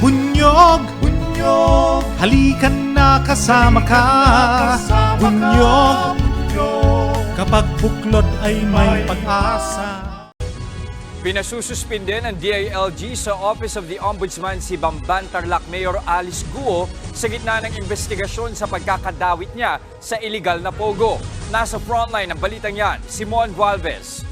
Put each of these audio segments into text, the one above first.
Bunyog, bunyog, halikan na kasama ka. Bunyog, kapag buklod ay may pag-asa. Pinasususpinde ng DILG sa Office of the Ombudsman si Bamban Tarlac Mayor Alice Guo sa gitna ng investigasyon sa pagkakadawit niya sa illegal na pogo. Nasa frontline ng balitang yan, Simon Gualvez.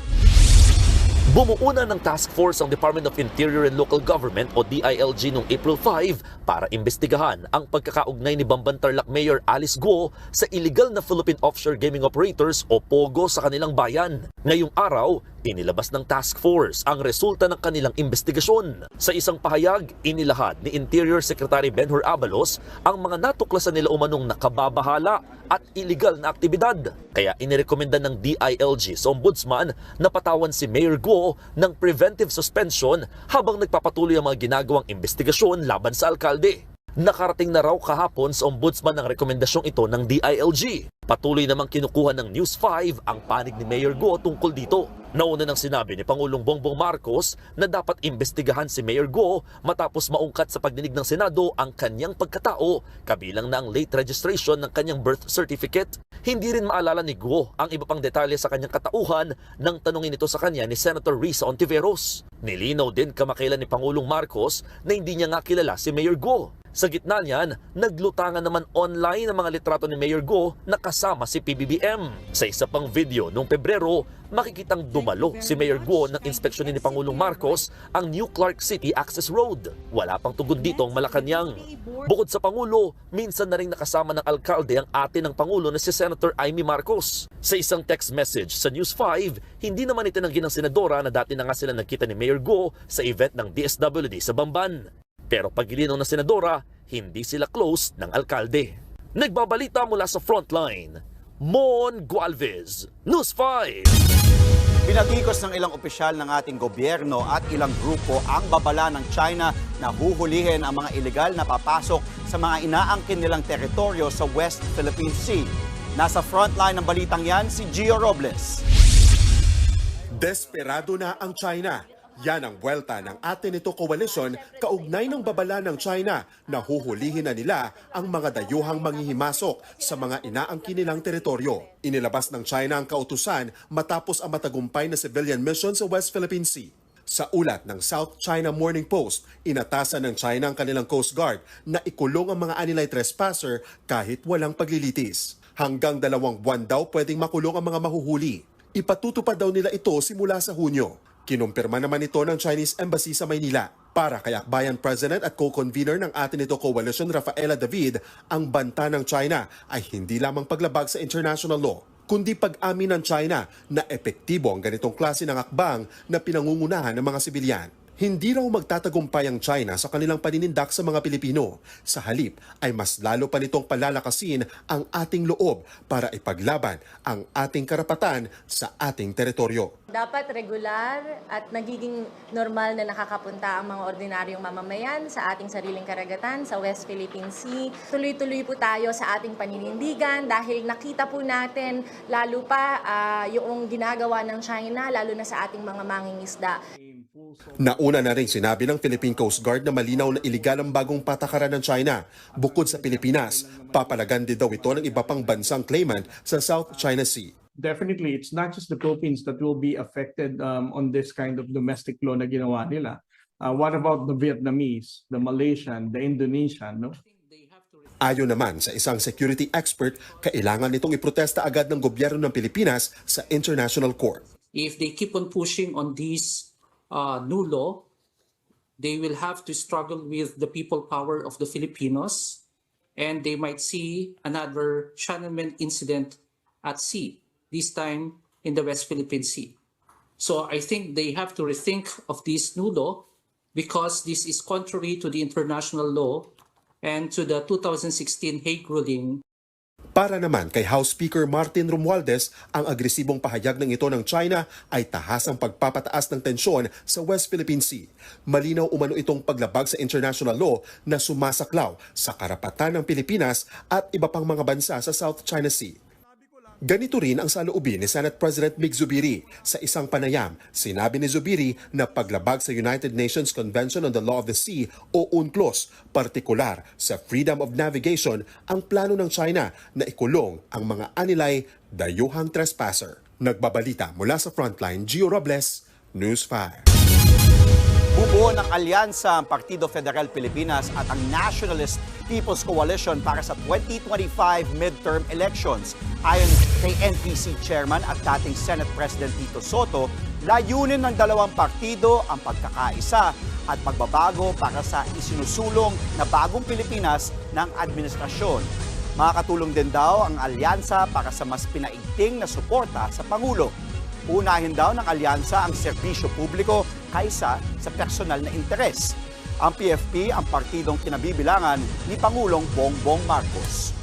Bumuuna ng task force ang Department of Interior and Local Government o DILG noong April 5 para imbestigahan ang pagkakaugnay ni Bamban Tarlac Mayor Alice Guo sa illegal na Philippine Offshore Gaming Operators o POGO sa kanilang bayan. Ngayong araw, inilabas ng task force ang resulta ng kanilang investigasyon. Sa isang pahayag, inilahad ni Interior Secretary Benhur Abalos ang mga natuklasan nila umanong nakababahala at illegal na aktibidad. Kaya inirekomenda ng DILG sa Ombudsman na patawan si Mayor Guo ng preventive suspension habang nagpapatuloy ang mga ginagawang investigasyon laban sa alkalde. Nakarating na raw kahapon sa Ombudsman ang rekomendasyong ito ng DILG. Patuloy namang kinukuha ng News 5 ang panig ni Mayor Guo tungkol dito. Nauna nang sinabi ni Pangulong Bongbong Marcos na dapat imbestigahan si Mayor Guo matapos maungkat sa pagdinig ng Senado ang kanyang pagkatao, kabilang na ang late registration ng kanyang birth certificate. Hindi rin maalala ni Guo ang iba pang detalye sa kanyang katauhan nang tanungin ito sa kanya ni Senator Risa Ontiveros. Nilinaw din kamakailan ni Pangulong Marcos na hindi niya nga kilala si Mayor Guo. Sa gitna niyan, naglutangan naman online ang mga litrato ni Mayor Guo na kasama si PBBM. Sa isa pang video noong Pebrero, makikitang dumalo si Mayor Guo ng inspeksyonin ni Pangulong Marcos ang New Clark City Access Road. Wala pang tugon dito ang Malacanang. Bukod sa Pangulo, minsan na rin nakasama ng alkalde ang ate ng Pangulo na si Senator Amy Marcos. Sa isang text message sa News 5, hindi naman itinanggi ng senadora na dati na nga sila nagkita ni Mayor Guo sa event ng DSWD sa Bamban. Pero pagilinaw ng senadora, hindi sila close ng alkalde. Nagbabalita mula sa frontline, Mon Gualvez, News 5. Pinagikos ng ilang opisyal ng ating gobyerno at ilang grupo ang babala ng China na huhulihin ang mga ilegal na papasok sa mga inaangkin nilang teritoryo sa West Philippine Sea. Nasa frontline ng balitang yan si Gio Robles. Desperado na ang China. Yan ang buwelta ng atin ito koalisyon kaugnay ng babala ng China na huhulihin na nila ang mga dayuhang manghihimasok sa mga inaangkin nilang teritoryo. Inilabas ng China ang kautusan matapos ang matagumpay na civilian mission sa West Philippine Sea. Sa ulat ng South China Morning Post, inatasan ng China ang kanilang Coast Guard na ikulong ang mga anilay trespasser kahit walang paglilitis. Hanggang 2 buwan daw pwedeng makulong ang mga mahuhuli. Ipatutupad daw nila ito simula sa Hunyo. Kinumpirma naman ito ng Chinese Embassy sa Maynila. Para kay Akbayan President at co-convener ng atin ito coalition Rafaela David, ang banta ng China ay hindi lamang paglabag sa international law, kundi pag-amin ng China na epektibo ang ganitong klase ng akbang na pinangungunahan ng mga sibilyan. Hindi raw magtatagumpay ang China sa kanilang paninindak sa mga Pilipino. Sa halip ay mas lalo pa nitong palalakasin ang ating loob para ipaglaban ang ating karapatan sa ating teritoryo. Dapat regular at nagiging normal na nakakapunta ang mga ordinaryong mamamayan sa ating sariling karagatan sa West Philippine Sea. Tuloy-tuloy po tayo sa ating paninindigan dahil nakita po natin lalo pa yung ginagawa ng China, lalo na sa ating mga mangingisda. Nauna na rin sinabi ng Philippine Coast Guard na malinaw na iligal ang bagong patakaran ng China. Bukod sa Pilipinas, papalagan din daw ito ng iba pang bansang claimant sa South China Sea. Definitely, it's not just the Philippines that will be affected on this kind of domestic law na ginawa nila. What about the Vietnamese, the Malaysian, the Indonesian? No? Ayon naman sa isang security expert, kailangan nitong iprotesta agad ng gobyerno ng Pilipinas sa International Court. If they keep on pushing on this new law, they will have to struggle with the people power of the Filipinos, and they might see another channelment incident at sea, this time in the West Philippine Sea. So I think they have to rethink of this new law because this is contrary to the international law and to the 2016 Hague ruling. Para naman kay House Speaker Martin Romualdez, ang agresibong pahayag ng ito ng China ay tahasang pagpapataas ng tensyon sa West Philippine Sea. Malinaw umano itong paglabag sa international law na sumasaklaw sa karapatan ng Pilipinas at iba pang mga bansa sa South China Sea. Ganito rin ang saloobin ni Senate President Mig Zubiri. Sa isang panayam, sinabi ni Zubiri na paglabag sa United Nations Convention on the Law of the Sea o UNCLOS, partikular sa freedom of navigation, ang plano ng China na ikulong ang mga anilay dayuhang trespasser. Nagbabalita mula sa Frontline, Gio Robles, News 5. Bubuo ng alyansa ang Partido Federal Pilipinas at ang Nationalist People's Coalition para sa 2025 midterm elections. Ayon kay NPC Chairman at dating Senate President Tito Soto, layunin ng dalawang partido ang pagkakaisa at pagbabago para sa isinusulong na bagong Pilipinas ng administrasyon. Makakatulong din daw ang alyansa para sa mas pinaigting na suporta sa Pangulo. Unahin daw ng alyansa ang serbisyo publiko kaysa sa personal na interes. Ang PFP ang partidong kinabibilangan ni Pangulong Bongbong Marcos.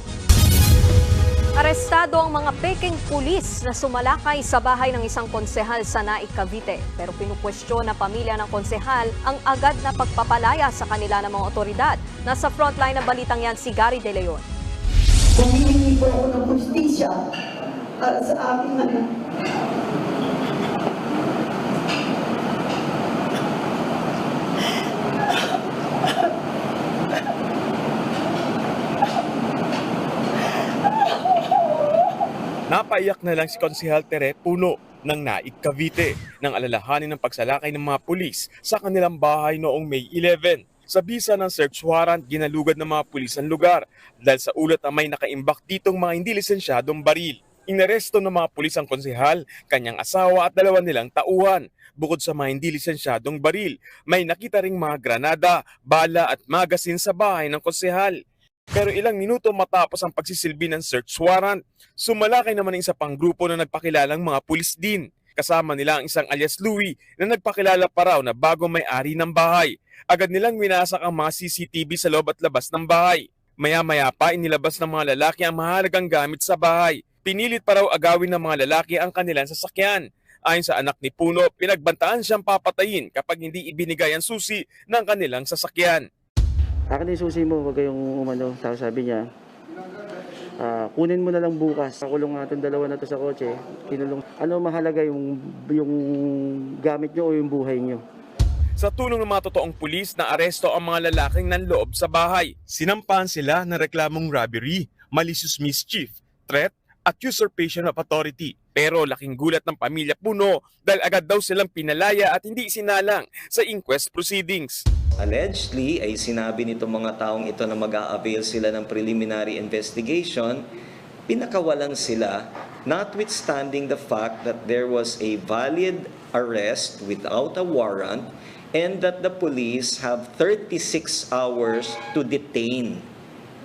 Arestado ang mga peking pulis na sumalakay sa bahay ng isang konsehal sa Naik, Cavite. Pero pinukwestiyon na pamilya ng konsehal ang agad na pagpapalaya sa kanila ng mga otoridad. Nasa frontline ng balitang yan si Gary De Leon. Humihingi po ako ng justisya para sa aking anak. Napaiyak na lang si Konsehal Tere Puno ng Naik, Cavite nang alalahanin ng pagsalakay ng mga pulis sa kanilang bahay noong May 11. Sa bisa ng search warrant, ginalugad ng mga pulis ang lugar dahil sa ulat na may nakaimbak ditong mga hindi lisensyadong baril. Inaresto ng mga pulis ang konsehal, kanyang asawa at dalawa nilang tauhan. Bukod sa mga hindi lisensyadong baril, may nakita ring mga granada, bala at magasin sa bahay ng konsehal. Pero ilang minuto matapos ang pagsisilbi ng search warrant, sumalakay naman ang isa pang grupo na nagpakilalang mga pulis din. Kasama nila ang isang alias Louie na nagpakilala pa raw na bago may-ari ng bahay. Agad nilang winasak ang mga CCTV sa loob at labas ng bahay. Maya-maya pa inilabas ng mga lalaki ang mahalagang gamit sa bahay. Pinilit pa raw agawin ng mga lalaki ang kanilang sasakyan. Ayon sa anak ni Puno, pinagbantaan siyang papatayin kapag hindi ibinigay ang susi ng kanilang sasakyan. Akin yung susi mo, huwag kayong umano. Tapos sabi niya, kunin mo na lang bukas. Pakulong nga itong dalawa na to sa kotse. Kinulong. Ano mahalaga yung gamit nyo o yung buhay nyo? Sa tulong ng mga totoong pulis, na aresto ang mga lalaking nanloob sa bahay. Sinampahan sila ng reklamong robbery, malicious mischief, threat, at usurpation of authority. Pero laking gulat ng pamilya Puno dahil agad daw silang pinalaya at hindi isinalang sa inquest proceedings. Allegedly ay sinabi nitong mga taong ito na mag-a-avail sila ng preliminary investigation, pinakawalan sila notwithstanding the fact that there was a valid arrest without a warrant and that the police have 36 hours to detain.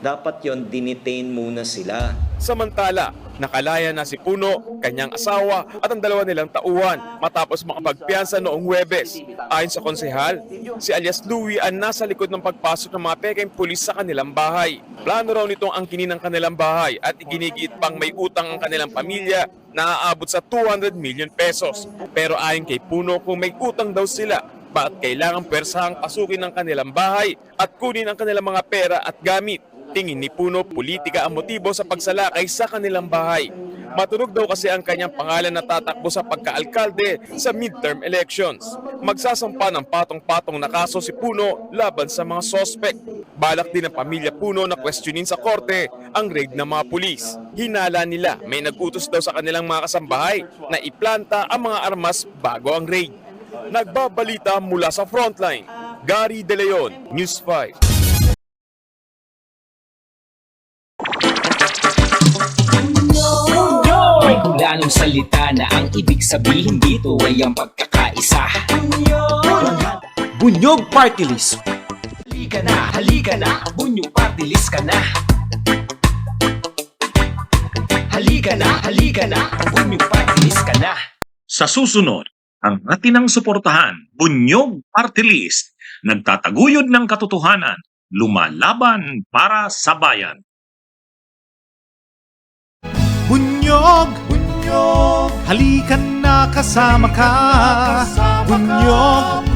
Dapat yon, dinitain muna sila. Samantala, nakalaya na si Puno, kanyang asawa at ang dalawa nilang tauhan matapos makapagpiyansa noong Huwebes. Ayon sa konsehal, si alias Louie ang nasa likod ng pagpasok ng mga peking pulis sa kanilang bahay. Plano raw nitong angkinin ang kanilang bahay at iginigit pang may utang ang kanilang pamilya na aabot sa 200 million pesos. Pero ayon kay Puno, kung may utang daw sila, bakit kailangang pwersahang pasukin ang kanilang bahay at kunin ang kanilang mga pera at gamit? Tingin ni Puno, politika ang motibo sa pagsalakay sa kanilang bahay. Matunog daw kasi ang kanyang pangalan na tatakbo sa pagkaalkalde sa midterm elections. Magsasampa ng patong-patong na kaso si Puno laban sa mga sospek. Balak din ng pamilya Puno na questionin sa korte ang raid ng mga pulis. Hinala nila may nag-utos daw sa kanilang mga kasambahay na iplanta ang mga armas bago ang raid. Nagbabalita mula sa Frontline, Gary De Leon, News 5. May hulanong salita na ang ibig sabihin dito ay ang pagkakaisa. Bunyog Party List. Halika na, Bunyog Party List ka na. Halika na, Bunyog Party List ka na. Sa susunod, ang atinang suportahan, Bunyog Party List, nagtataguyod ng katotohanan, lumalaban para sa bayan. Bunyog, bunyog, halika na kasama ka. Bunyog,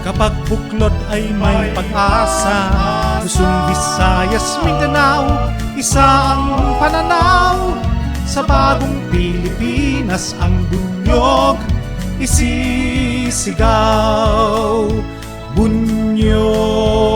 kapag buklod ay may pag-asa. Luzon, Visayas, Mindanao, isa ang pananaw. Sa bagong Pilipinas ang bunyog isisigaw. Bunyog